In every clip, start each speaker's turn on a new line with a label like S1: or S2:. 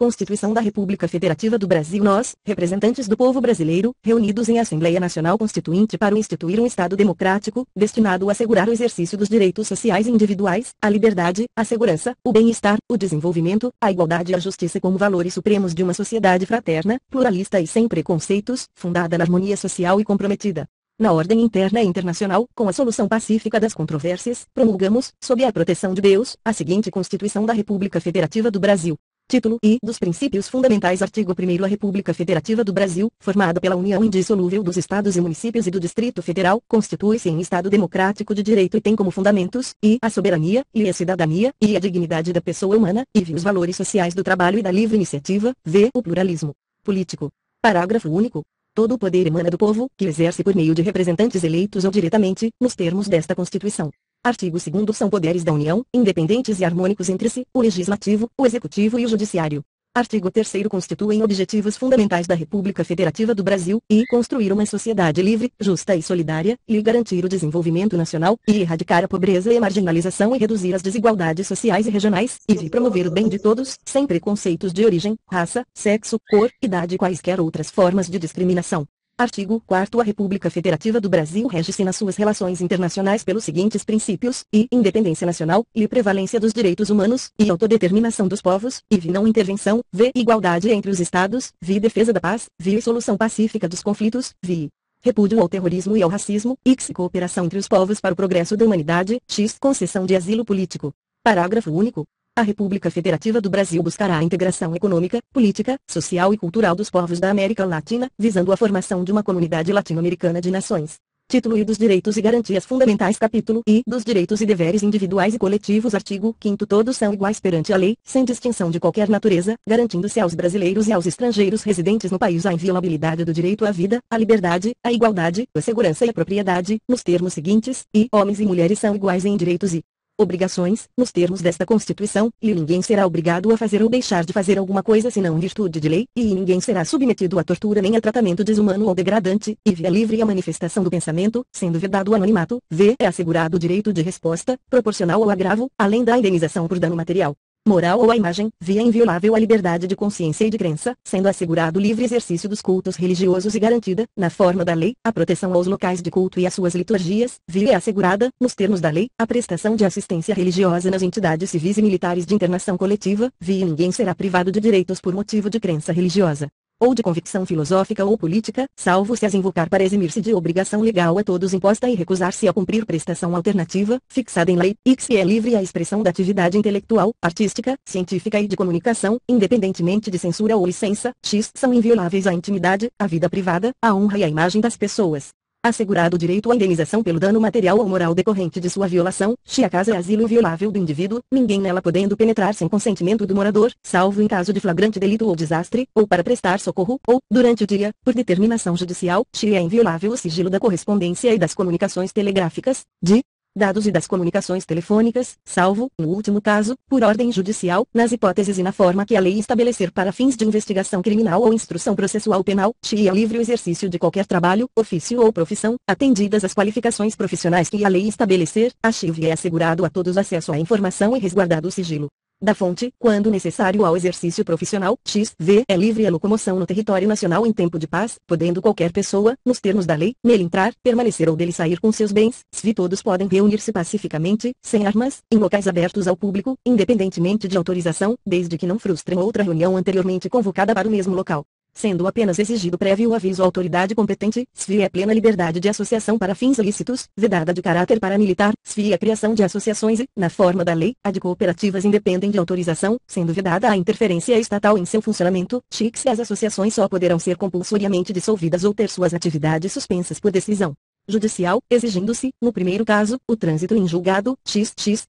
S1: Constituição da República Federativa do Brasil. Nós, representantes do povo brasileiro, reunidos em Assembleia Nacional Constituinte para instituir um Estado democrático, destinado a assegurar o exercício dos direitos sociais e individuais, a liberdade, a segurança, o bem-estar, o desenvolvimento, a igualdade e a justiça como valores supremos de uma sociedade fraterna, pluralista e sem preconceitos, fundada na harmonia social e comprometida na ordem interna e internacional, com a solução pacífica das controvérsias, promulgamos, sob a proteção de Deus, a seguinte Constituição da República Federativa do Brasil. Título I dos Princípios Fundamentais. Artigo 1º. A República Federativa do Brasil, formada pela união indissolúvel dos Estados e Municípios e do Distrito Federal, constitui-se em Estado democrático de direito e tem como fundamentos, I, a soberania, e a cidadania, e a dignidade da pessoa humana, e V, os valores sociais do trabalho e da livre iniciativa, V, o pluralismo político. Parágrafo único. Todo o poder emana do povo, que o exerce por meio de representantes eleitos ou diretamente, nos termos desta Constituição. Artigo 2º. São poderes da União, independentes e harmônicos entre si, o Legislativo, o Executivo e o Judiciário. Artigo 3º. Constituem objetivos fundamentais da República Federativa do Brasil, e construir uma sociedade livre, justa e solidária, e garantir o desenvolvimento nacional, e erradicar a pobreza e a marginalização e reduzir as desigualdades sociais e regionais, e de promover o bem de todos, sem preconceitos de origem, raça, sexo, cor, idade e quaisquer outras formas de discriminação. Artigo 4º. A República Federativa do Brasil rege-se nas suas relações internacionais pelos seguintes princípios, I, independência nacional, I, prevalência dos direitos humanos, I, autodeterminação dos povos, IV, não intervenção, V, igualdade entre os Estados, V, defesa da paz, V, solução pacífica dos conflitos, V, repúdio ao terrorismo e ao racismo, X, cooperação entre os povos para o progresso da humanidade, X, concessão de asilo político. Parágrafo único. A República Federativa do Brasil buscará a integração econômica, política, social e cultural dos povos da América Latina, visando a formação de uma comunidade latino-americana de nações. Título I dos Direitos e Garantias Fundamentais. Capítulo I dos Direitos e Deveres Individuais e Coletivos. Artigo 5º. Todos são iguais perante a lei, sem distinção de qualquer natureza, garantindo-se aos brasileiros e aos estrangeiros residentes no país a inviolabilidade do direito à vida, à liberdade, à igualdade, à segurança e à propriedade, nos termos seguintes, e homens e mulheres são iguais em direitos e obrigações, nos termos desta Constituição, e ninguém será obrigado a fazer ou deixar de fazer alguma coisa senão em virtude de lei, e ninguém será submetido a tortura nem a tratamento desumano ou degradante, e é livre a manifestação do pensamento, sendo vedado o anonimato, V, é assegurado o direito de resposta, proporcional ao agravo, além da indenização por dano material, moral ou à imagem, V, é inviolável a liberdade de consciência e de crença, sendo assegurado o livre exercício dos cultos religiosos e garantida, na forma da lei, a proteção aos locais de culto e às suas liturgias, V, é assegurada, nos termos da lei, a prestação de assistência religiosa nas entidades civis e militares de internação coletiva, V, e ninguém será privado de direitos por motivo de crença religiosa ou de convicção filosófica ou política, salvo se as invocar para eximir-se de obrigação legal a todos imposta e recusar-se a cumprir prestação alternativa, fixada em lei, X, é livre a expressão da atividade intelectual, artística, científica e de comunicação, independentemente de censura ou licença, X, são invioláveis a intimidade, a vida privada, a honra e a imagem das pessoas. Assegurado o direito à indenização pelo dano material ou moral decorrente de sua violação, se a casa é asilo inviolável do indivíduo, ninguém nela podendo penetrar sem consentimento do morador, salvo em caso de flagrante delito ou desastre, ou para prestar socorro, ou, durante o dia, por determinação judicial, se é inviolável o sigilo da correspondência e das comunicações telegráficas, de dados e das comunicações telefônicas, salvo, no último caso, por ordem judicial, nas hipóteses e na forma que a lei estabelecer para fins de investigação criminal ou instrução processual penal, e é livre o exercício de qualquer trabalho, ofício ou profissão, atendidas as qualificações profissionais que a lei estabelecer, a CHIV é assegurado a todos acesso à informação e resguardado o sigilo da fonte, quando necessário ao exercício profissional, X.V. é livre a locomoção no território nacional em tempo de paz, podendo qualquer pessoa, nos termos da lei, nele entrar, permanecer ou dele sair com seus bens, SV todos podem reunir-se pacificamente, sem armas, em locais abertos ao público, independentemente de autorização, desde que não frustrem outra reunião anteriormente convocada para o mesmo local. Sendo apenas exigido prévio aviso à autoridade competente, SFI é plena liberdade de associação para fins ilícitos, vedada de caráter paramilitar, SFI a criação de associações e, na forma da lei, a de cooperativas independem de autorização, sendo vedada a interferência estatal em seu funcionamento, se as associações só poderão ser compulsoriamente dissolvidas ou ter suas atividades suspensas por decisão judicial, exigindo-se, no primeiro caso, o trânsito em julgado,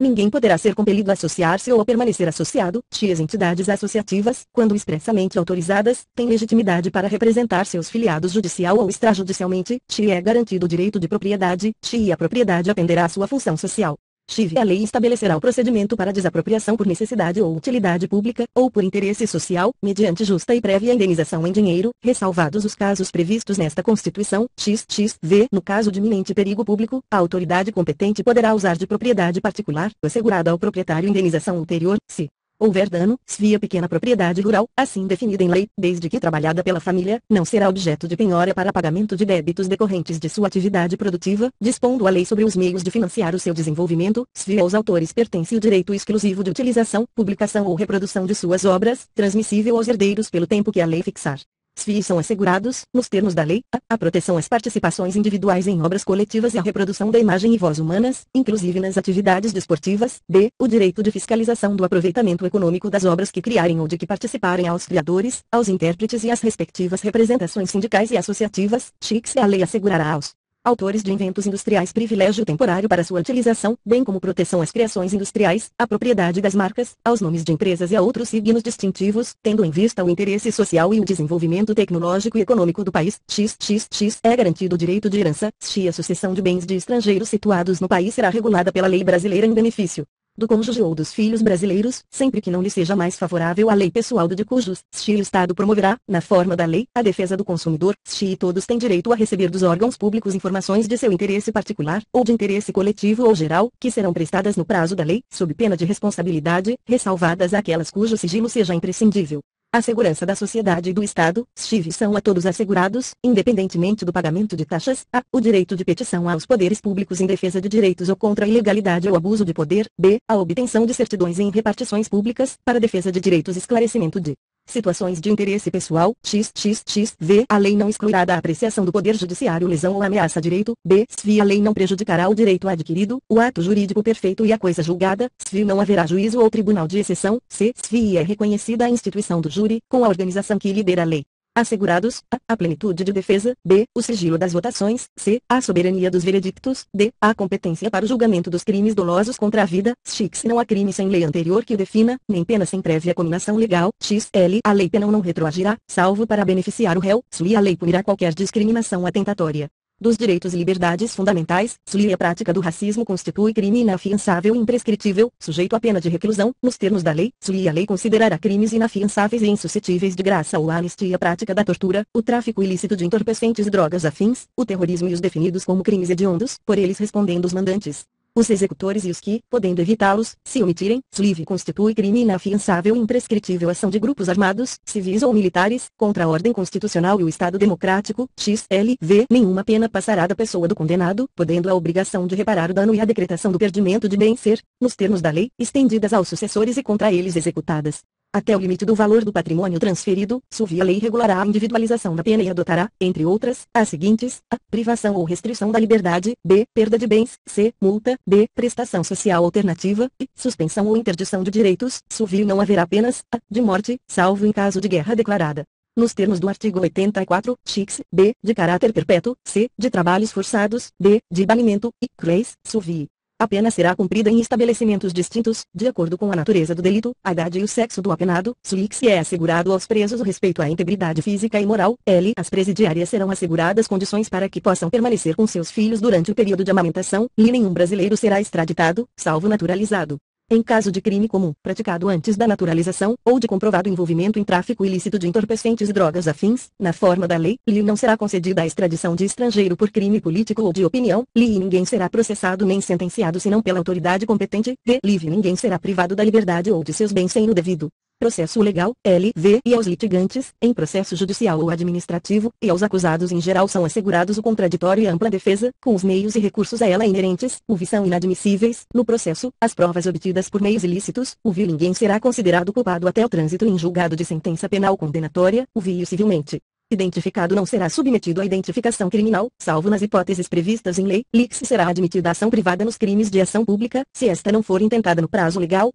S1: ninguém poderá ser compelido a associar-se ou a permanecer associado, as entidades associativas, quando expressamente autorizadas, têm legitimidade para representar seus filiados judicial ou extrajudicialmente, é garantido o direito de propriedade, e a propriedade atenderá à sua função social. A lei estabelecerá o procedimento para desapropriação por necessidade ou utilidade pública, ou por interesse social, mediante justa e prévia indenização em dinheiro, ressalvados os casos previstos nesta Constituição, no caso de iminente perigo público, a autoridade competente poderá usar de propriedade particular, assegurada ao proprietário indenização ulterior, se houver dano, se a pequena propriedade rural, assim definida em lei, desde que trabalhada pela família, não será objeto de penhora para pagamento de débitos decorrentes de sua atividade produtiva, dispondo a lei sobre os meios de financiar o seu desenvolvimento, se aos autores pertence o direito exclusivo de utilização, publicação ou reprodução de suas obras, transmissível aos herdeiros pelo tempo que a lei fixar. Se são assegurados, nos termos da lei, a proteção às participações individuais em obras coletivas e a reprodução da imagem e voz humanas, inclusive nas atividades desportivas, b. o direito de fiscalização do aproveitamento econômico das obras que criarem ou de que participarem aos criadores, aos intérpretes e às respectivas representações sindicais e associativas, x. a lei assegurará aos autores de inventos industriais privilégio temporário para sua utilização, bem como proteção às criações industriais, à propriedade das marcas, aos nomes de empresas e a outros signos distintivos, tendo em vista o interesse social e o desenvolvimento tecnológico e econômico do país. É garantido o direito de herança, se a sucessão de bens de estrangeiros situados no país será regulada pela lei brasileira em benefício do cônjuge ou dos filhos brasileiros, sempre que não lhe seja mais favorável a lei pessoal do de cujos, se o Estado promoverá, na forma da lei, a defesa do consumidor, se todos têm direito a receber dos órgãos públicos informações de seu interesse particular, ou de interesse coletivo ou geral, que serão prestadas no prazo da lei, sob pena de responsabilidade, ressalvadas aquelas cujo sigilo seja imprescindível. A segurança da sociedade e do Estado, são a todos assegurados, independentemente do pagamento de taxas, a. o direito de petição aos poderes públicos em defesa de direitos ou contra a ilegalidade ou abuso de poder, b. a obtenção de certidões em repartições públicas, para defesa de direitos, esclarecimento de situações de interesse pessoal, v. a lei não excluirá da apreciação do Poder Judiciário lesão ou ameaça a direito, b. se a lei não prejudicará o direito adquirido, o ato jurídico perfeito e a coisa julgada, se não haverá juízo ou tribunal de exceção, c. se é reconhecida a instituição do júri, com a organização que lhe dê a lei. Assegurados, a plenitude de defesa, b. o sigilo das votações, c. a soberania dos veredictos, d. a competência para o julgamento dos crimes dolosos contra a vida, se não há crime sem lei anterior que o defina, nem pena sem prévia cominação legal, a lei penal não retroagirá, salvo para beneficiar o réu, a lei punirá qualquer discriminação atentatória dos direitos e liberdades fundamentais, a prática do racismo constitui crime inafiançável e imprescritível, sujeito à pena de reclusão, nos termos da lei, a lei considerará crimes inafiançáveis e insuscetíveis de graça ou anistia a prática da tortura, o tráfico ilícito de entorpecentes e drogas afins, o terrorismo e os definidos como crimes hediondos, por eles respondendo os mandantes. Os executores e os que, podendo evitá-los, se omitirem, constitui crime inafiançável e imprescritível ação de grupos armados, civis ou militares, contra a ordem constitucional e o Estado democrático, nenhuma pena passará da pessoa do condenado, podendo a obrigação de reparar o dano e a decretação do perdimento de bem ser, nos termos da lei, estendidas aos sucessores e contra eles executadas até o limite do valor do patrimônio transferido, a lei regulará a individualização da pena e adotará, entre outras, as seguintes: a. privação ou restrição da liberdade, b. perda de bens, c. multa, d. prestação social alternativa, e suspensão ou interdição de direitos. Não haverá penas, a. de morte, salvo em caso de guerra declarada nos termos do artigo 84, b. de caráter perpétuo, c. de trabalhos forçados, d. de banimento, e cres, a pena será cumprida em estabelecimentos distintos, de acordo com a natureza do delito, a idade e o sexo do apenado. Se é assegurado aos presos o respeito à integridade física e moral, as presidiárias serão asseguradas condições para que possam permanecer com seus filhos durante o período de amamentação. Nenhum brasileiro será extraditado, salvo naturalizado. Em caso de crime comum, praticado antes da naturalização, ou de comprovado envolvimento em tráfico ilícito de entorpecentes e drogas afins, na forma da lei, lhe não será concedida a extradição de estrangeiro por crime político ou de opinião, e ninguém será processado nem sentenciado senão pela autoridade competente, ninguém será privado da liberdade ou de seus bens sem o devido processo legal, e aos litigantes, em processo judicial ou administrativo, e aos acusados em geral são assegurados o contraditório e ampla defesa, com os meios e recursos a ela inerentes, são inadmissíveis, no processo, as provas obtidas por meios ilícitos, ninguém será considerado culpado até o trânsito em julgado de sentença penal condenatória, civilmente identificado não será submetido à identificação criminal, salvo nas hipóteses previstas em lei. Será admitida a ação privada nos crimes de ação pública, se esta não for intentada no prazo legal.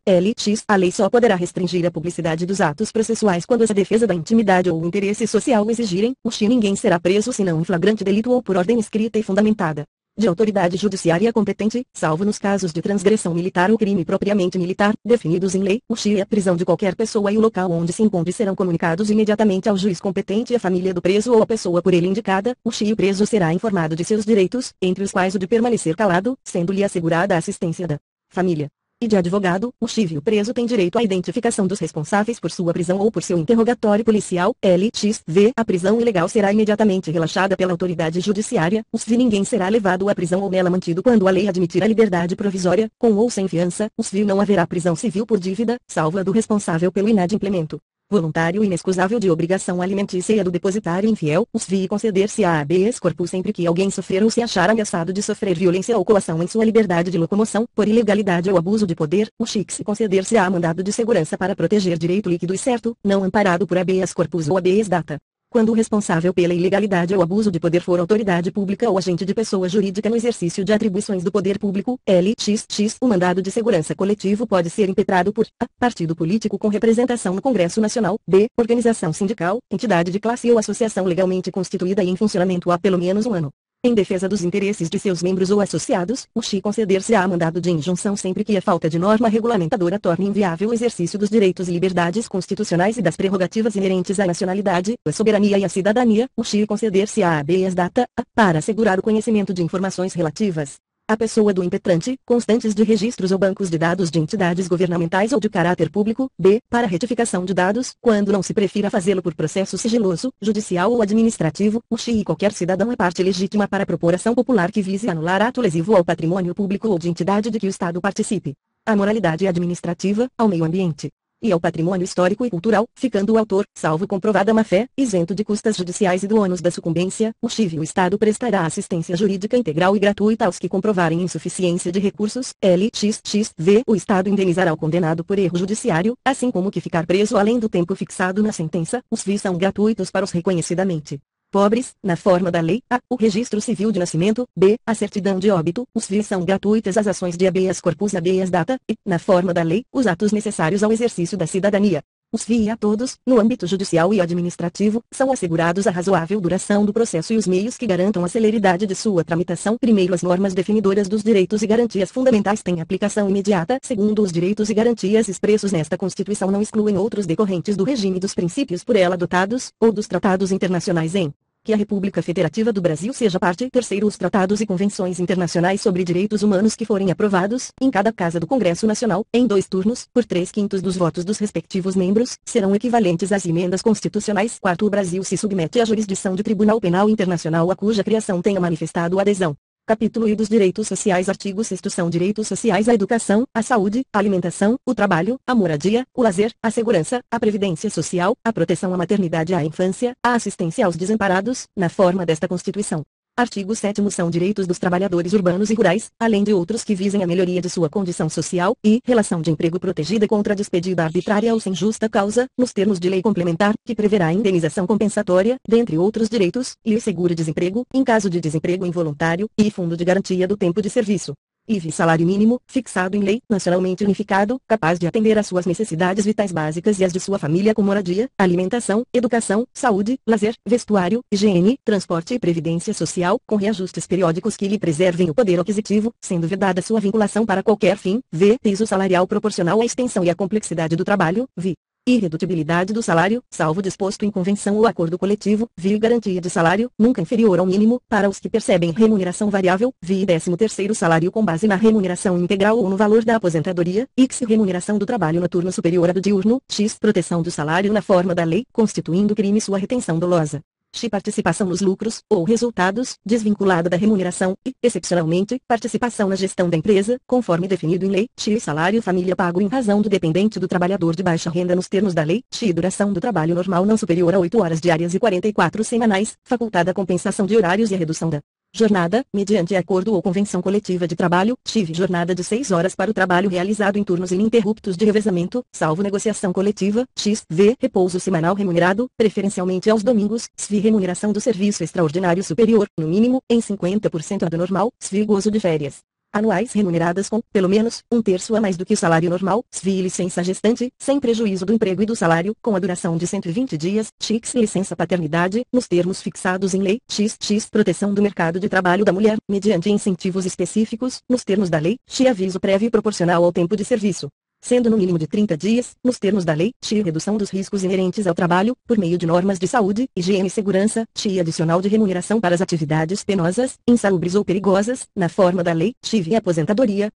S1: A lei só poderá restringir a publicidade dos atos processuais quando a defesa da intimidade ou o interesse social o exigirem. Ninguém será preso senão em flagrante delito ou por ordem escrita e fundamentada de autoridade judiciária competente, salvo nos casos de transgressão militar ou crime propriamente militar, definidos em lei. A prisão de qualquer pessoa e o local onde se encontre serão comunicados imediatamente ao juiz competente e à família do preso ou à pessoa por ele indicada. O preso será informado de seus direitos, entre os quais o de permanecer calado, sendo-lhe assegurada a assistência da família. e de advogado, o chive o preso tem direito à identificação dos responsáveis por sua prisão ou por seu interrogatório policial, LXV. A prisão ilegal será imediatamente relaxada pela autoridade judiciária, USV. Ninguém será levado à prisão ou nela mantido quando a lei admitir a liberdade provisória, com ou sem fiança, USV. Não haverá prisão civil por dívida, salvo a do responsável pelo inadimplemento voluntário e inexcusável de obrigação alimentícia e a do depositário infiel, USV. Conceder-se a habeas corpus sempre que alguém sofrer ou se achar ameaçado de sofrer violência ou coação em sua liberdade de locomoção, por ilegalidade ou abuso de poder, UX. Conceder-se a mandado de segurança para proteger direito líquido e certo, não amparado por habeas corpus ou habeas data. Quando o responsável pela ilegalidade ou abuso de poder for autoridade pública ou agente de pessoa jurídica no exercício de atribuições do poder público, LXX, o mandado de segurança coletivo pode ser impetrado por a. Partido político com representação no Congresso Nacional, b. Organização sindical, entidade de classe ou associação legalmente constituída e em funcionamento há pelo menos um ano. Em defesa dos interesses de seus membros ou associados, o XI. Conceder-se-á mandado de injunção sempre que a falta de norma regulamentadora torne inviável o exercício dos direitos e liberdades constitucionais e das prerrogativas inerentes à nacionalidade, à soberania e à cidadania, o XI. Conceder-se-á habeas data, a. Para assegurar o conhecimento de informações relativas a pessoa do impetrante, constantes de registros ou bancos de dados de entidades governamentais ou de caráter público, b. Para retificação de dados, quando não se prefira fazê-lo por processo sigiloso, judicial ou administrativo, o XI. Qualquer cidadão é parte legítima para propor ação popular que vise anular ato lesivo ao patrimônio público ou de entidade de que o Estado participe. À moralidade administrativa, ao meio ambiente e ao patrimônio histórico e cultural, ficando o autor, salvo comprovada má-fé, isento de custas judiciais e do ônus da sucumbência, o XI. O Estado prestará assistência jurídica integral e gratuita aos que comprovarem insuficiência de recursos, LXXV. O Estado indenizará o condenado por erro judiciário, assim como que ficar preso além do tempo fixado na sentença. Os FIIs são gratuitos para os reconhecidamente pobres, na forma da lei, a. O registro civil de nascimento, b. A certidão de óbito. Os FIIs são gratuitas as ações de habeas corpus habeas data, e, na forma da lei, os atos necessários ao exercício da cidadania. Os FII a todos, no âmbito judicial e administrativo, são assegurados a razoável duração do processo e os meios que garantam a celeridade de sua tramitação. Primeiro, as normas definidoras dos direitos e garantias fundamentais têm aplicação imediata. Segundo, os direitos e garantias expressos nesta Constituição não excluem outros decorrentes do regime dos princípios por ela adotados, ou dos tratados internacionais em que a República Federativa do Brasil seja parte. Terceiro, os tratados e convenções internacionais sobre direitos humanos que forem aprovados, em cada casa do Congresso Nacional, em 2 turnos, por 3/5 dos votos dos respectivos membros, serão equivalentes às emendas constitucionais. Quarto, o Brasil se submete à jurisdição de Tribunal Penal Internacional a cuja criação tenha manifestado adesão. Capítulo I dos Direitos Sociais. Artigo 6º. São direitos sociais a educação, a saúde, a alimentação, o trabalho, a moradia, o lazer, a segurança, a previdência social, a proteção à maternidade e à infância, a assistência aos desamparados, na forma desta Constituição. Artigo 7º. São direitos dos trabalhadores urbanos e rurais, além de outros que visem a melhoria de sua condição social, e relação de emprego protegida contra a despedida arbitrária ou sem justa causa, nos termos de lei complementar, que preverá a indenização compensatória, dentre outros direitos, e o seguro-desemprego, em caso de desemprego involuntário, e fundo de garantia do tempo de serviço. IV. Salário mínimo, fixado em lei, nacionalmente unificado, capaz de atender às suas necessidades vitais básicas e às de sua família com moradia, alimentação, educação, saúde, lazer, vestuário, higiene, transporte e previdência social, com reajustes periódicos que lhe preservem o poder aquisitivo, sendo vedada sua vinculação para qualquer fim. V. Piso salarial proporcional à extensão e à complexidade do trabalho. V. Irredutibilidade do salário, salvo disposto em convenção ou acordo coletivo. Vi. Garantia de salário, nunca inferior ao mínimo, para os que percebem remuneração variável. Vi. 13º salário com base na remuneração integral ou no valor da aposentadoria. X. Remuneração do trabalho noturno superior à do diurno. X. Proteção do salário na forma da lei, constituindo crime sua retenção dolosa. X. Participação nos lucros, ou resultados, desvinculada da remuneração, e, excepcionalmente, participação na gestão da empresa, conforme definido em lei. X. Salário família pago em razão do dependente do trabalhador de baixa renda nos termos da lei. X. Duração do trabalho normal não superior a 8 horas diárias e 44 semanais, facultada a compensação de horários e a redução da jornada, mediante acordo ou convenção coletiva de trabalho. Tive jornada de 6 horas para o trabalho realizado em turnos ininterruptos de revezamento, salvo negociação coletiva. X. V. Repouso semanal remunerado, preferencialmente aos domingos. SV. Remuneração do serviço extraordinário superior, no mínimo, em 50% à do normal. SV. Gozo de férias anuais remuneradas com, pelo menos, 1/3 a mais do que o salário normal. SV. Licença gestante, sem prejuízo do emprego e do salário, com a duração de 120 dias. X. Licença paternidade, nos termos fixados em lei. X. Proteção do mercado de trabalho da mulher, mediante incentivos específicos, nos termos da lei. X. Aviso prévio proporcional ao tempo de serviço. sendo no mínimo de 30 dias, nos termos da lei, redução dos riscos inerentes ao trabalho, por meio de normas de saúde, higiene e segurança, adicional de remuneração para as atividades penosas, insalubres ou perigosas, na forma da lei, e aposentadoria,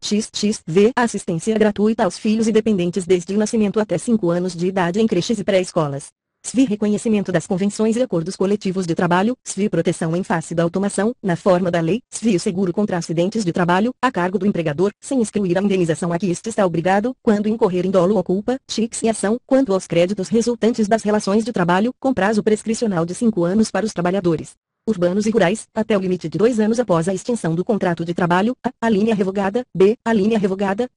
S1: assistência gratuita aos filhos e dependentes desde o nascimento até 5 anos de idade em creches e pré-escolas. Reconhecimento das convenções e acordos coletivos de trabalho, proteção em face da automação, na forma da lei, o seguro contra acidentes de trabalho, a cargo do empregador, sem excluir a indenização a que este está obrigado, quando incorrer em dolo ou culpa, e ação, quanto aos créditos resultantes das relações de trabalho, com prazo prescricional de 5 anos para os trabalhadores urbanos e rurais, até o limite de 2 anos após a extinção do contrato de trabalho, a linha revogada, a linha revogada,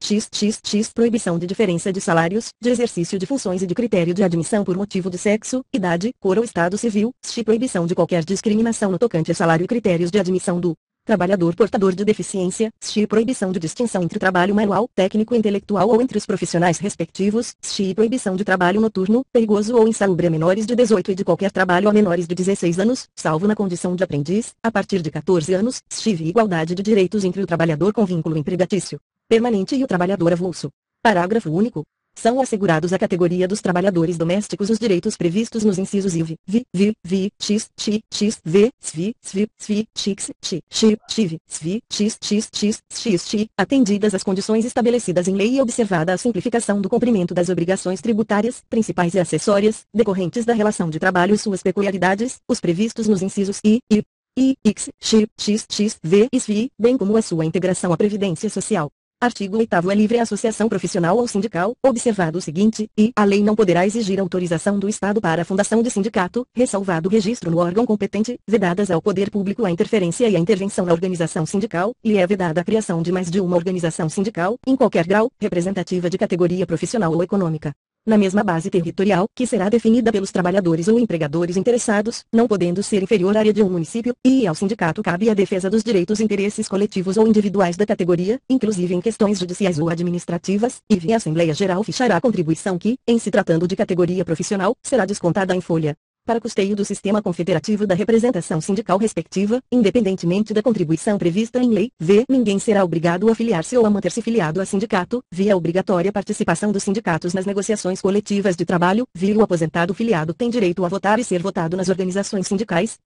S1: proibição de diferença de salários, de exercício de funções e de critério de admissão por motivo de sexo, idade, cor ou estado civil, proibição de qualquer discriminação no tocante a salário e critérios de admissão do trabalhador portador de deficiência, proibição de distinção entre trabalho manual, técnico intelectual ou entre os profissionais respectivos, proibição de trabalho noturno, perigoso ou insalubre a menores de 18 e de qualquer trabalho a menores de 16 anos, salvo na condição de aprendiz, a partir de 14 anos, igualdade de direitos entre o trabalhador com vínculo empregatício permanente e o trabalhador avulso. Parágrafo único. São assegurados à categoria dos trabalhadores domésticos os direitos previstos nos incisos IV, atendidas as condições estabelecidas em lei e observada a simplificação do cumprimento das obrigações tributárias, principais e acessórias, decorrentes da relação de trabalho e suas peculiaridades, os previstos nos incisos I, V e SV, bem como a sua integração à Previdência Social. Artigo 8º. É livre a associação profissional ou sindical, observado o seguinte, a lei não poderá exigir autorização do Estado para a fundação de sindicato, ressalvado o registro no órgão competente, vedadas ao poder público a interferência e a intervenção na organização sindical, lhe é vedada a criação de mais de uma organização sindical, em qualquer grau, representativa de categoria profissional ou econômica, na mesma base territorial, que será definida pelos trabalhadores ou empregadores interessados, não podendo ser inferior à área de um município, e ao sindicato cabe a defesa dos direitos e interesses coletivos ou individuais da categoria, inclusive em questões judiciais ou administrativas, e a Assembleia Geral fichará a contribuição que, em se tratando de categoria profissional, será descontada em folha para custeio do sistema confederativo da representação sindical respectiva, independentemente da contribuição prevista em lei. Ninguém será obrigado a filiar-se ou a manter-se filiado a sindicato, a obrigatória participação dos sindicatos nas negociações coletivas de trabalho, o aposentado filiado tem direito a votar e ser votado nas organizações sindicais,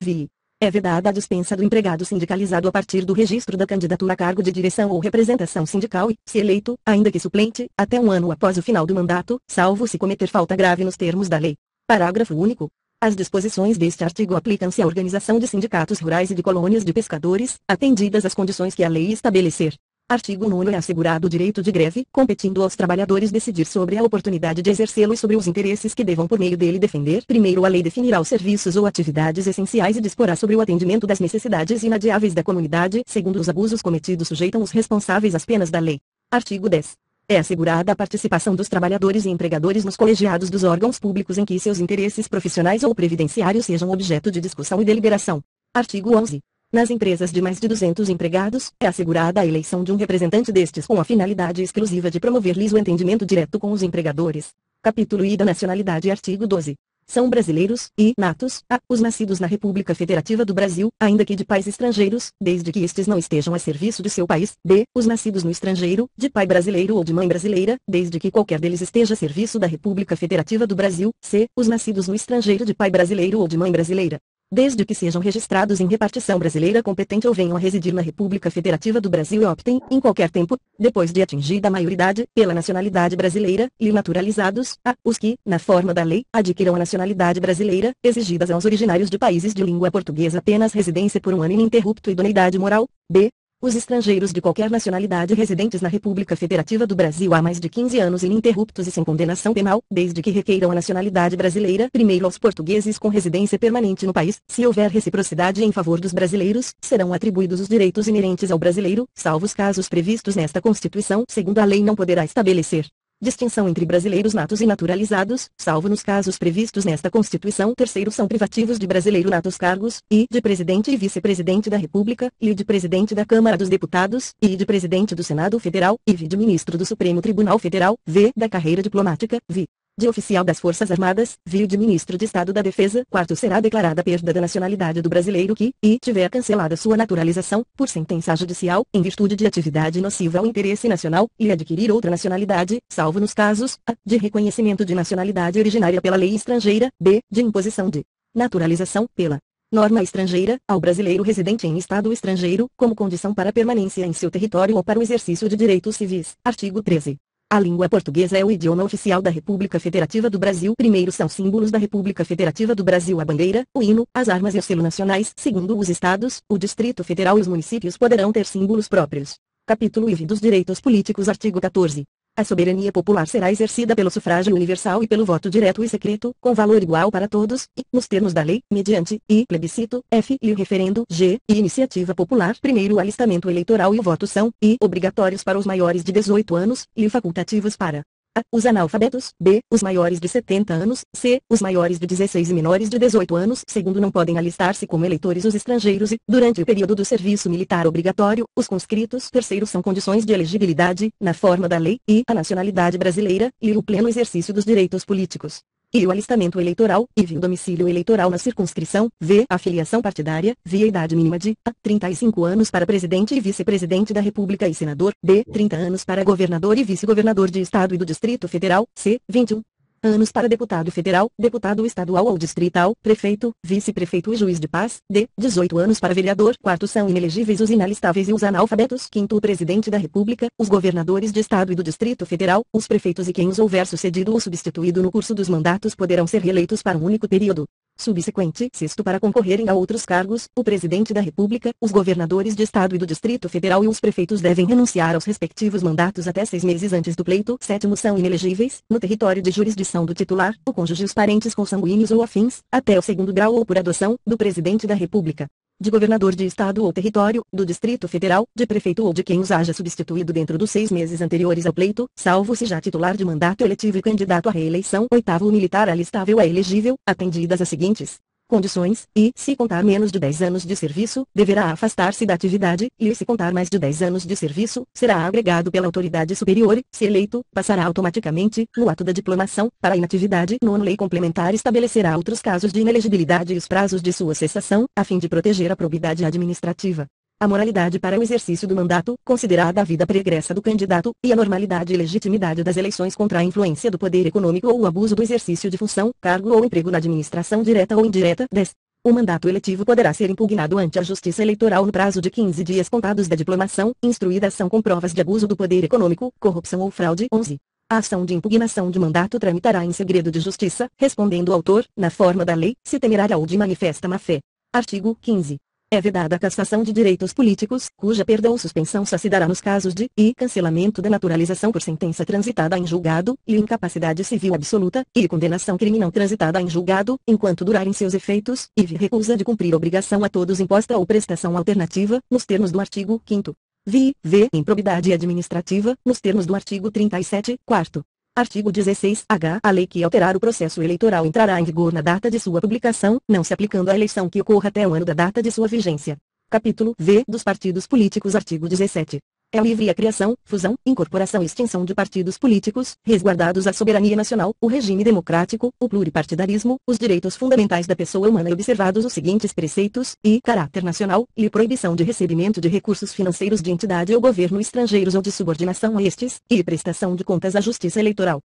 S1: é vedada a dispensa do empregado sindicalizado a partir do registro da candidatura a cargo de direção ou representação sindical e, se eleito, ainda que suplente, até 1 ano após o final do mandato, salvo se cometer falta grave nos termos da lei. Parágrafo único. As disposições deste artigo aplicam-se à organização de sindicatos rurais e de colônias de pescadores, atendidas as condições que a lei estabelecer. Artigo 9. É assegurado o direito de greve, competindo aos trabalhadores decidir sobre a oportunidade de exercê-lo e sobre os interesses que devam por meio dele defender. Primeiro, a lei definirá os serviços ou atividades essenciais e disporá sobre o atendimento das necessidades inadiáveis da comunidade. Segundo, os abusos cometidos sujeitam os responsáveis às penas da lei. Artigo 10. É assegurada a participação dos trabalhadores e empregadores nos colegiados dos órgãos públicos em que seus interesses profissionais ou previdenciários sejam objeto de discussão e deliberação. Artigo 11. Nas empresas de mais de 200 empregados, é assegurada a eleição de um representante destes com a finalidade exclusiva de promover-lhes o entendimento direto com os empregadores. Capítulo I da Nacionalidade. Artigo 12. São brasileiros, e natos, os nascidos na República Federativa do Brasil, ainda que de pais estrangeiros, desde que estes não estejam a serviço de seu país, os nascidos no estrangeiro, de pai brasileiro ou de mãe brasileira, desde que qualquer deles esteja a serviço da República Federativa do Brasil, os nascidos no estrangeiro de pai brasileiro ou de mãe brasileira, desde que sejam registrados em repartição brasileira competente ou venham a residir na República Federativa do Brasil e optem, em qualquer tempo, depois de atingida a maioridade, pela nacionalidade brasileira, e naturalizados, os que, na forma da lei, adquiram a nacionalidade brasileira, exigidas aos originários de países de língua portuguesa apenas residência por 1 ano ininterrupto e idoneidade moral. Os estrangeiros de qualquer nacionalidade residentes na República Federativa do Brasil há mais de 15 anos ininterruptos e sem condenação penal, desde que requeiram a nacionalidade brasileira, primeiro aos portugueses com residência permanente no país, se houver reciprocidade em favor dos brasileiros, serão atribuídos os direitos inerentes ao brasileiro, salvo os casos previstos nesta Constituição. Segundo, a lei não poderá estabelecer distinção entre brasileiros natos e naturalizados, salvo nos casos previstos nesta Constituição. Terceiro, são privativos de brasileiro nato os cargos, de presidente e vice-presidente da República, e de presidente da Câmara dos Deputados, e de presidente do Senado Federal, e de ministro do Supremo Tribunal Federal, da carreira diplomática, de oficial das Forças Armadas, vil de Ministro de Estado da Defesa. Quarto, será declarada a perda da nacionalidade do brasileiro que, e tiver cancelada sua naturalização, por sentença judicial, em virtude de atividade nociva ao interesse nacional, e adquirir outra nacionalidade, salvo nos casos, a, de reconhecimento de nacionalidade originária pela lei estrangeira, b, de imposição de naturalização, pela norma estrangeira, ao brasileiro residente em estado estrangeiro, como condição para permanência em seu território ou para o exercício de direitos civis. Artigo 13. A língua portuguesa é o idioma oficial da República Federativa do Brasil. Primeiro são símbolos da República Federativa do Brasil: a bandeira, o hino, as armas e o selo nacionais. Segundo, os estados, o Distrito Federal e os municípios poderão ter símbolos próprios. Capítulo IV dos Direitos Políticos. Artigo 14. A soberania popular será exercida pelo sufrágio universal e pelo voto direto e secreto, com valor igual para todos, e, nos termos da lei, mediante, e, plebiscito, f, e o referendo, g, e iniciativa popular. Primeiro, o alistamento eleitoral e o voto são, e, obrigatórios para os maiores de 18 anos, e facultativos para a, os analfabetos, b, os maiores de 70 anos, c, os maiores de 16 e menores de 18 anos. Segundo, não podem alistar-se como eleitores os estrangeiros e, durante o período do serviço militar obrigatório, os conscritos. Terceiro, são condições de elegibilidade, na forma da lei, e a nacionalidade brasileira, e o pleno exercício dos direitos políticos, e o alistamento eleitoral, e o domicílio eleitoral na circunscrição, v, a filiação partidária, via idade mínima de a, 35 anos para presidente e vice-presidente da República e senador, b, 30 anos para governador e vice-governador de estado e do Distrito Federal, c, 21 anos para deputado federal, deputado estadual ou distrital, prefeito, vice-prefeito e juiz de paz, d, 18 anos para vereador. Quarto, são inelegíveis os inalistáveis e os analfabetos. Quinto, o presidente da República, os governadores de estado e do Distrito Federal, os prefeitos e quem os houver sucedido ou substituído no curso dos mandatos poderão ser reeleitos para um único período subsequente. Sexto, para concorrerem a outros cargos, o presidente da República, os governadores de estado e do Distrito Federal e os prefeitos devem renunciar aos respectivos mandatos até 6 meses antes do pleito. Sétimo, são inelegíveis, no território de jurisdição do titular, o cônjuge e os parentes consanguíneos ou afins, até o segundo grau ou por adoção, do presidente da República, de governador de estado ou território, do Distrito Federal, de prefeito ou de quem os haja substituído dentro dos 6 meses anteriores ao pleito, salvo se já titular de mandato eletivo e candidato à reeleição. Oitavo, o militar alistável é elegível, atendidas as seguintes condições, e, se contar menos de 10 anos de serviço, deverá afastar-se da atividade, e se contar mais de 10 anos de serviço, será agregado pela autoridade superior e, se eleito, passará automaticamente, no ato da diplomação, para a inatividade. Nono, lei complementar estabelecerá outros casos de inelegibilidade e os prazos de sua cessação, a fim de proteger a probidade administrativa, a moralidade para o exercício do mandato, considerada a vida pregressa do candidato, e a normalidade e legitimidade das eleições contra a influência do poder econômico ou o abuso do exercício de função, cargo ou emprego na administração direta ou indireta. 10. O mandato eletivo poderá ser impugnado ante a Justiça Eleitoral no prazo de 15 dias contados da diplomação, instruída ação com provas de abuso do poder econômico, corrupção ou fraude. 11. A ação de impugnação de mandato tramitará em segredo de justiça, respondendo o autor, na forma da lei, se temerária ou de manifesta má-fé. Artigo 15. É vedada a cassação de direitos políticos, cuja perda ou suspensão só se dará nos casos de e cancelamento da naturalização por sentença transitada em julgado, e incapacidade civil absoluta, e condenação crime não transitada em julgado, enquanto durarem seus efeitos, e recusa de cumprir obrigação a todos imposta ou prestação alternativa, nos termos do artigo 5º. V. Improbidade administrativa, nos termos do artigo 37, 4º. Artigo 16-H. A lei que alterar o processo eleitoral entrará em vigor na data de sua publicação, não se aplicando à eleição que ocorra até o ano da data de sua vigência. Capítulo V. Dos partidos políticos. Artigo 17. É livre a criação, fusão, incorporação e extinção de partidos políticos, resguardados a soberania nacional, o regime democrático, o pluripartidarismo, os direitos fundamentais da pessoa humana e observados os seguintes preceitos, e caráter nacional, e proibição de recebimento de recursos financeiros de entidade ou governo estrangeiros ou de subordinação a estes, e prestação de contas à Justiça Eleitoral.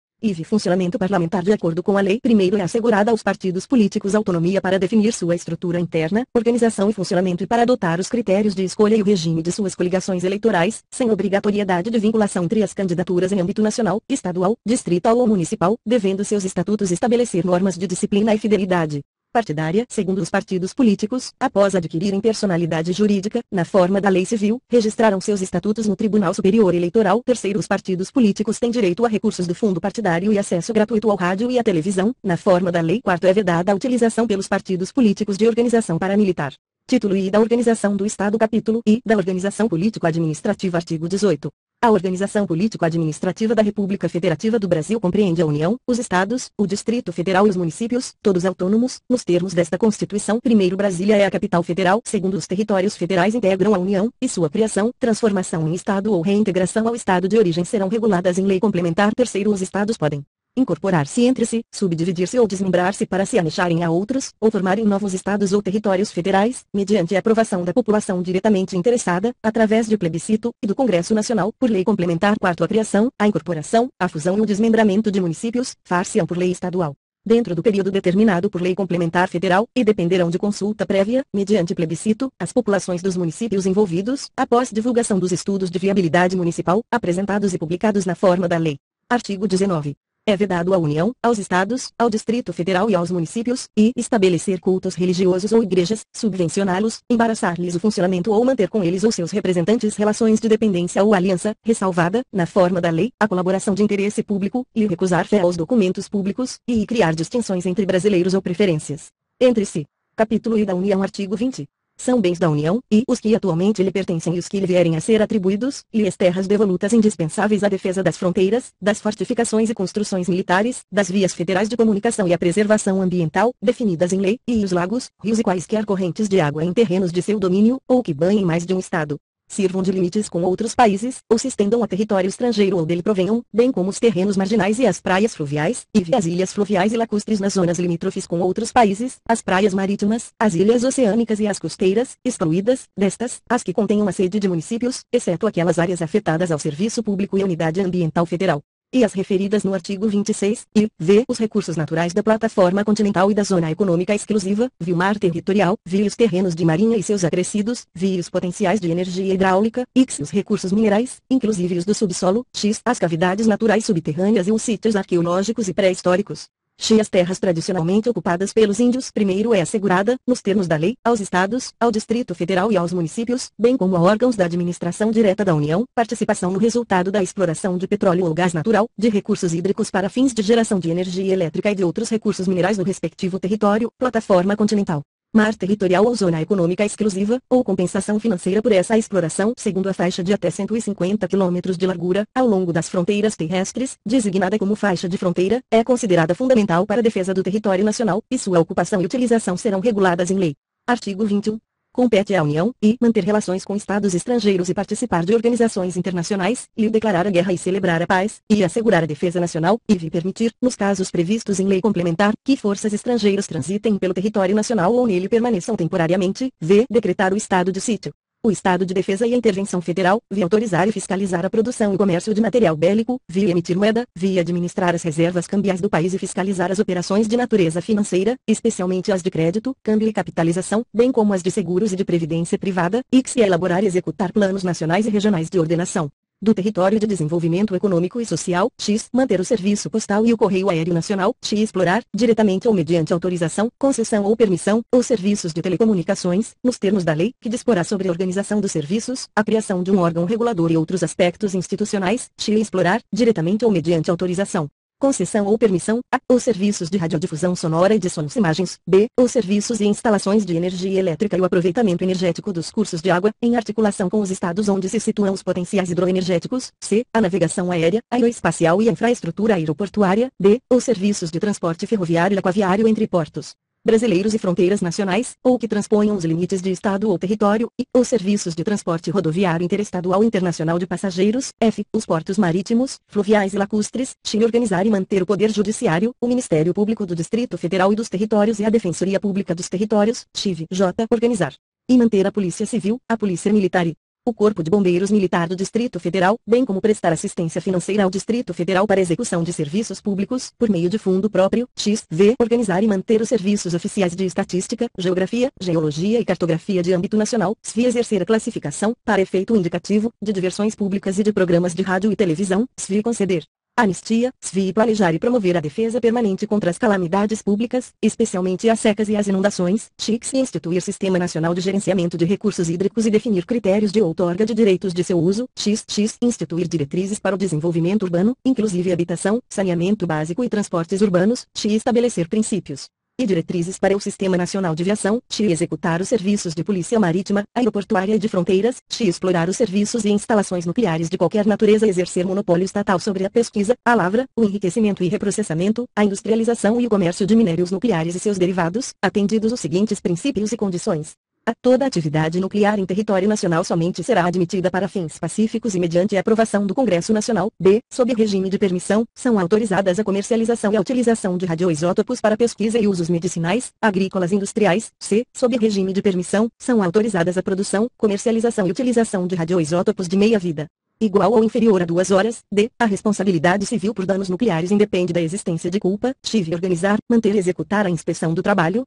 S1: Funcionamento parlamentar. De acordo com a lei, primeiro é assegurada aos partidos políticos autonomia para definir sua estrutura interna, organização e funcionamento e para adotar os critérios de escolha e o regime de suas coligações eleitorais, sem obrigatoriedade de vinculação entre as candidaturas em âmbito nacional, estadual, distrital ou municipal, devendo seus estatutos estabelecer normas de disciplina e fidelidade partidária. Segundo, os partidos políticos, após adquirirem personalidade jurídica, na forma da lei civil, registrarão seus estatutos no Tribunal Superior Eleitoral. Terceiro, os partidos políticos têm direito a recursos do fundo partidário e acesso gratuito ao rádio e à televisão, na forma da lei. Quarto, é vedada a utilização pelos partidos políticos de organização paramilitar. Título I da Organização do Estado. Capítulo I da Organização Político-Administrativa. Artigo 18. A organização político-administrativa da República Federativa do Brasil compreende a União, os Estados, o Distrito Federal e os municípios, todos autônomos, nos termos desta Constituição. Primeiro, Brasília é a capital federal. Segundo, os territórios federais integram a União, e sua criação, transformação em Estado ou reintegração ao Estado de origem serão reguladas em lei complementar. Terceiro, os Estados podem incorporar-se entre si, subdividir-se ou desmembrar-se para se anexarem a outros, ou formarem novos estados ou territórios federais, mediante a aprovação da população diretamente interessada, através de plebiscito, e do Congresso Nacional, por lei complementar. Quarto, a criação, a incorporação, a fusão e o desmembramento de municípios, far-se-ão por lei estadual, dentro do período determinado por lei complementar federal, e dependerão de consulta prévia, mediante plebiscito, as populações dos municípios envolvidos, após divulgação dos estudos de viabilidade municipal, apresentados e publicados na forma da lei. Artigo 19. É vedado à União, aos Estados, ao Distrito Federal e aos municípios, e estabelecer cultos religiosos ou igrejas, subvencioná-los, embaraçar-lhes o funcionamento ou manter com eles ou seus representantes relações de dependência ou aliança, ressalvada, na forma da lei, a colaboração de interesse público, lhe recusar fé aos documentos públicos, e criar distinções entre brasileiros ou preferências entre si. Capítulo I da União. Artigo 20. São bens da União, e os que atualmente lhe pertencem e os que lhe vierem a ser atribuídos, lhe as terras devolutas indispensáveis à defesa das fronteiras, das fortificações e construções militares, das vias federais de comunicação e à preservação ambiental, definidas em lei, e os lagos, rios e quaisquer correntes de água em terrenos de seu domínio, ou que banhem mais de um estado, sirvam de limites com outros países, ou se estendam a território estrangeiro ou dele provenham, bem como os terrenos marginais e as praias fluviais, e as ilhas fluviais e lacustres nas zonas limítrofes com outros países, as praias marítimas, as ilhas oceânicas e as costeiras, excluídas, destas, as que contenham a sede de municípios, exceto aquelas áreas afetadas ao serviço público e unidade ambiental federal, e as referidas no artigo 26, e, v. os recursos naturais da plataforma continental e da zona econômica exclusiva, v. o mar territorial, v. os terrenos de marinha e seus acrescidos, v. os potenciais de energia hidráulica, x. os recursos minerais, inclusive os do subsolo, x. as cavidades naturais subterrâneas e os sítios arqueológicos e pré-históricos. X. as terras tradicionalmente ocupadas pelos índios. Primeiro é assegurada, nos termos da lei, aos estados, ao Distrito Federal e aos municípios, bem como a órgãos da administração direta da União, participação no resultado da exploração de petróleo ou gás natural, de recursos hídricos para fins de geração de energia elétrica e de outros recursos minerais no respectivo território, plataforma continental, mar territorial ou zona econômica exclusiva, ou compensação financeira por essa exploração, segundo a faixa de até 150 km de largura, ao longo das fronteiras terrestres, designada como faixa de fronteira, é considerada fundamental para a defesa do território nacional, e sua ocupação e utilização serão reguladas em lei. Artigo 21. Compete à União, e manter relações com estados estrangeiros e participar de organizações internacionais, e declarar a guerra e celebrar a paz, e assegurar a defesa nacional, e permitir, nos casos previstos em lei complementar, que forças estrangeiras transitem pelo território nacional ou nele permaneçam temporariamente, v. decretar o estado de sítio, o estado de defesa e a intervenção federal, v. autorizar e fiscalizar a produção e comércio de material bélico, v. emitir moeda, v. administrar as reservas cambiais do país e fiscalizar as operações de natureza financeira, especialmente as de crédito, câmbio e capitalização, bem como as de seguros e de previdência privada, x. e elaborar e executar planos nacionais e regionais de ordenação do território de desenvolvimento econômico e social, x. manter o serviço postal e o correio aéreo nacional, x. explorar, diretamente ou mediante autorização, concessão ou permissão, os serviços de telecomunicações, nos termos da lei, que disporá sobre a organização dos serviços, a criação de um órgão regulador e outros aspectos institucionais, x. explorar, diretamente ou mediante autorização, concessão ou permissão, a. os serviços de radiodifusão sonora e de sons e imagens, b. os serviços e instalações de energia elétrica e o aproveitamento energético dos cursos de água, em articulação com os estados onde se situam os potenciais hidroenergéticos, c. a navegação aérea, aeroespacial e a infraestrutura aeroportuária, d. os serviços de transporte ferroviário e aquaviário entre portos brasileiros e fronteiras nacionais, ou que transponham os limites de estado ou território, e os serviços de transporte rodoviário interestadual e internacional de passageiros, f. os portos marítimos, fluviais e lacustres, x. organizar e manter o Poder Judiciário, o Ministério Público do Distrito Federal e dos Territórios e a Defensoria Pública dos Territórios, x. j. organizar e manter a Polícia Civil, a Polícia Militar e o Corpo de Bombeiros Militar do Distrito Federal, bem como prestar assistência financeira ao Distrito Federal para execução de serviços públicos, por meio de fundo próprio, x. v. organizar e manter os serviços oficiais de estatística, geografia, geologia e cartografia de âmbito nacional, svi exercer a classificação, para efeito indicativo, de diversões públicas e de programas de rádio e televisão, svi conceder anistia, svi planejar e promover a defesa permanente contra as calamidades públicas, especialmente as secas e as inundações, x. e instituir Sistema Nacional de Gerenciamento de Recursos Hídricos e definir critérios de outorga de direitos de seu uso, x. instituir diretrizes para o desenvolvimento urbano, inclusive habitação, saneamento básico e transportes urbanos, x. estabelecer princípios e diretrizes para o Sistema Nacional de Aviação, x. executar os serviços de polícia marítima, aeroportuária e de fronteiras, x. explorar os serviços e instalações nucleares de qualquer natureza e exercer monopólio estatal sobre a pesquisa, a lavra, o enriquecimento e reprocessamento, a industrialização e o comércio de minérios nucleares e seus derivados, atendidos os seguintes princípios e condições. Toda atividade nuclear em território nacional somente será admitida para fins pacíficos e mediante a aprovação do Congresso Nacional. B. Sob regime de permissão, são autorizadas a comercialização e a utilização de radioisótopos para pesquisa e usos medicinais, agrícolas e industriais. C. Sob regime de permissão, são autorizadas a produção, comercialização e utilização de radioisótopos de meia-vida igual ou inferior a 2 horas. D. A responsabilidade civil por danos nucleares independe da existência de culpa. X. Organizar, manter e executar a inspeção do trabalho.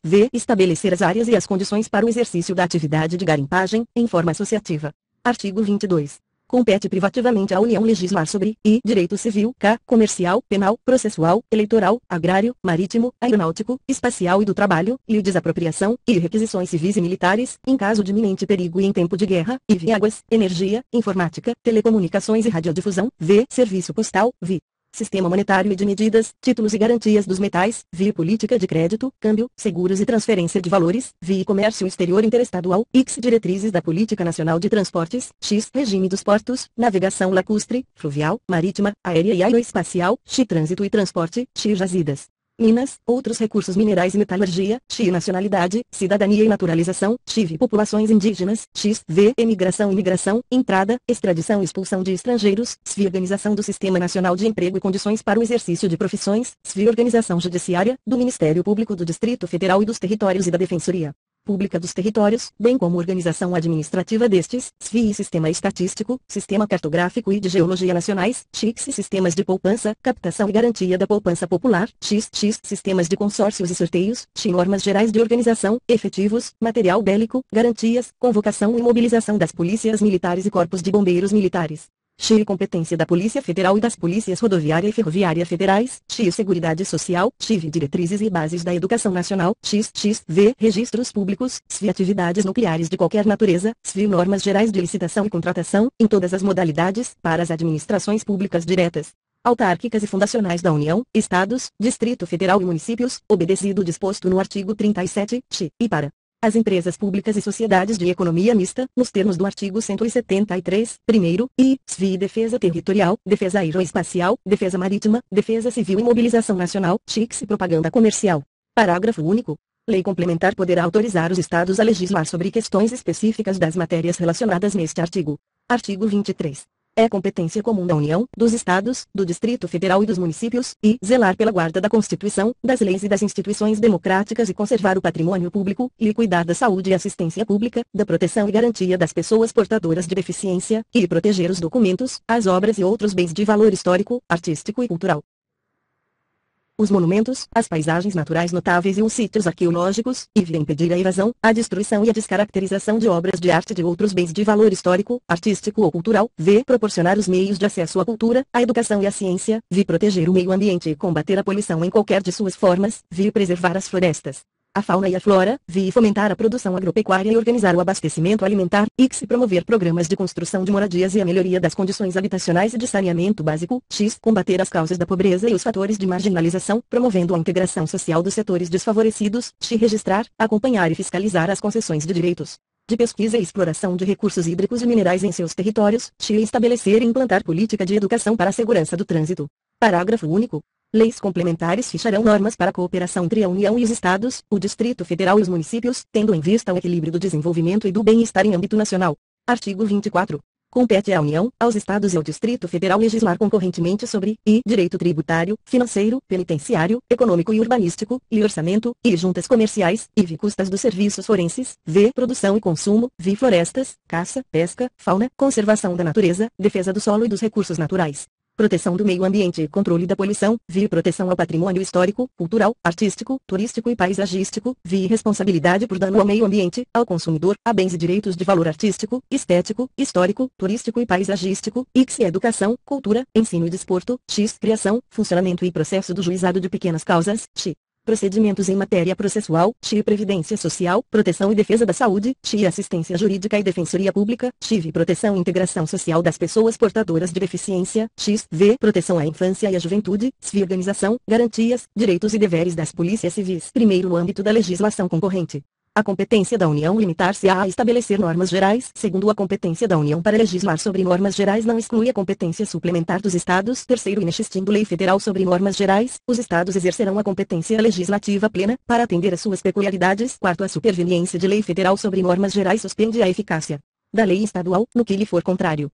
S1: V. Estabelecer as áreas e as condições para o exercício da atividade de garimpagem, em forma associativa. Artigo 22. Compete privativamente à União legislar sobre I. Direito civil, K. Comercial, penal, processual, eleitoral, agrário, marítimo, aeronáutico, espacial e do trabalho, I. Desapropriação, I. Requisições civis e militares, em caso de iminente perigo e em tempo de guerra, I. Águas, energia, informática, telecomunicações e radiodifusão, V. Serviço postal, VI. Sistema monetário e de medidas, títulos e garantias dos metais, VI. Política de crédito, câmbio, seguros e transferência de valores, VI. Comércio exterior interestadual, X. Diretrizes da Política Nacional de Transportes, X. Regime dos portos, navegação lacustre, fluvial, marítima, aérea e aeroespacial, X. Trânsito e transporte, X. Jazidas, minas, outros recursos minerais e metalurgia, X. Nacionalidade, cidadania e naturalização, X. Populações indígenas, V. Emigração e imigração, entrada, extradição e expulsão de estrangeiros, SV. Organização do Sistema Nacional de Emprego e condições para o exercício de profissões, SV. Organização judiciária, do Ministério Público do Distrito Federal e dos Territórios e da Defensoria Pública dos Territórios, bem como organização administrativa destes, SFI e Sistema Estatístico, Sistema Cartográfico e de Geologia Nacionais, XIX e Sistemas de Poupança, Captação e Garantia da Poupança Popular, XX Sistemas de Consórcios e Sorteios, XI Normas Gerais de Organização, Efetivos, Material Bélico, Garantias, Convocação e Mobilização das Polícias Militares e Corpos de Bombeiros Militares. X. Competência da Polícia Federal e das Polícias Rodoviária e Ferroviária Federais, X. Seguridade Social, XV. Diretrizes e Bases da Educação Nacional, V. Registros Públicos, SV. Atividades nucleares de qualquer natureza, SV. Normas Gerais de Licitação e Contratação, em todas as modalidades, para as administrações públicas diretas, autárquicas e fundacionais da União, Estados, Distrito Federal e Municípios, obedecido o disposto no artigo 37, e para as empresas públicas e sociedades de economia mista, nos termos do artigo 173, primeiro, e, SVI Defesa Territorial, Defesa Aeroespacial, Defesa Marítima, Defesa Civil e Mobilização Nacional, TICS e Propaganda Comercial. Parágrafo único. Lei complementar poderá autorizar os Estados a legislar sobre questões específicas das matérias relacionadas neste artigo. Artigo 23. É competência comum da União, dos Estados, do Distrito Federal e dos municípios, e zelar pela guarda da Constituição, das leis e das instituições democráticas e conservar o patrimônio público, e cuidar da saúde e assistência pública, da proteção e garantia das pessoas portadoras de deficiência, e proteger os documentos, as obras e outros bens de valor histórico, artístico e cultural, os monumentos, as paisagens naturais notáveis e os sítios arqueológicos, e impedir a invasão, a destruição e a descaracterização de obras de arte e de outros bens de valor histórico, artístico ou cultural, proporcionar os meios de acesso à cultura, à educação e à ciência, proteger o meio ambiente e combater a poluição em qualquer de suas formas, preservar as florestas, a fauna e a flora, fomentar a produção agropecuária e organizar o abastecimento alimentar, x promover programas de construção de moradias e a melhoria das condições habitacionais e de saneamento básico, x combater as causas da pobreza e os fatores de marginalização, promovendo a integração social dos setores desfavorecidos, x registrar, acompanhar e fiscalizar as concessões de direitos de pesquisa e exploração de recursos hídricos e minerais em seus territórios, x estabelecer e implantar política de educação para a segurança do trânsito. Parágrafo único. Leis complementares fixarão normas para a cooperação entre a União e os Estados, o Distrito Federal e os municípios, tendo em vista o equilíbrio do desenvolvimento e do bem-estar em âmbito nacional. Artigo 24. Compete à União, aos Estados e ao Distrito Federal legislar concorrentemente sobre I. Direito tributário, financeiro, penitenciário, econômico e urbanístico, e orçamento, I. Juntas comerciais, IV. Custas dos serviços forenses, V. Produção e consumo, V. Florestas, caça, pesca, fauna, conservação da natureza, defesa do solo e dos recursos naturais, proteção do meio ambiente e controle da poluição, VI proteção ao patrimônio histórico, cultural, artístico, turístico e paisagístico, VI responsabilidade por dano ao meio ambiente, ao consumidor, a bens e direitos de valor artístico, estético, histórico, turístico e paisagístico, X educação, cultura, ensino e desporto, X criação, funcionamento e processo do juizado de pequenas causas, X procedimentos em matéria processual, XI previdência social, proteção e defesa da saúde, XI assistência jurídica e defensoria pública, XIV proteção e integração social das pessoas portadoras de deficiência, XV proteção à infância e à juventude, SV organização, garantias, direitos e deveres das polícias civis. Primeiro, o âmbito da legislação concorrente. A competência da União limitar-se-á a estabelecer normas gerais. Segundo, a competência da União para legislar sobre normas gerais não exclui a competência suplementar dos Estados. Terceiro, inexistindo lei federal sobre normas gerais, os Estados exercerão a competência legislativa plena, para atender às suas peculiaridades. Quarto, a superveniência de lei federal sobre normas gerais suspende a eficácia da lei estadual, no que lhe for contrário.